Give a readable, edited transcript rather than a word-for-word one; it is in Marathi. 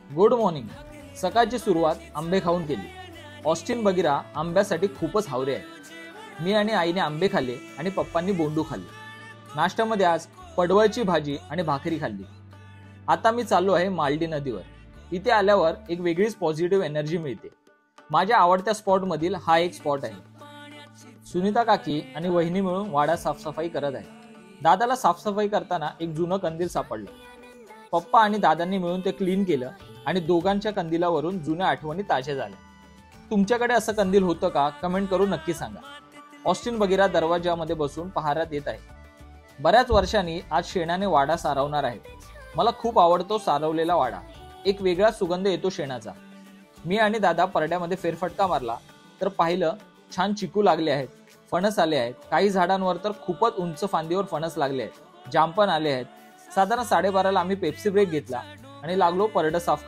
Good morning. सकाळची सुरुवात आंबे खाऊन केली। ऑस्टिन बगिरा आंब्यासाठी खूपच हावरे आहे। मी आणि आईने आंबे खाल्ले आणि पप्पांनी बोंडू खाल्ले। नाश्त्यामध्ये आज पडवळची भाजी आणि भाकरी खाल्ली। आता मी चाललो आहे मालडी नदीवर। इथे आल्यावर एक वेगळीच पॉझिटिव्ह एनर्जी मिळते। माझ्या आवडत्या स्पॉट मधील हा एक स्पॉट आहे। सुनीता काकी आणि वहिनी मिळून वाडा साफसफाई करत आहे। दादाला साफसफाई करताना एक जुनं कंदील सापडलं। पप्पा आणि दादांनी मिळून ते क्लीन केलं आणि दोघांच्या कंदिलावरून जुन्या आठवणी ताज्या झाल्या। तुमच्याकडे असं कंदील होतं का? कमेंट करून नक्की सांगा। ऑस्टिन बगिरा दरवाजामध्ये बसून पहारात येत आहे। बऱ्याच वर्षांनी आज शेणाने वाडा सारवणार आहे। मला खूप आवडतो सारवलेला वाडा। एक वेगळा सुगंध येतो शेणाचा। मी आणि दादा परड्यामध्ये फेरफटका मारला तर पाहिलं छान चिकू लागले आहेत, फणस आले आहेत। काही झाडांवर तर खूपच उंच फांदीवर फणस लागले आहेत, जांपण आले आहेत। साधारण 12:30ला आम्ही पेप्सी ब्रेक घेतला आणि लागलो परडं साफ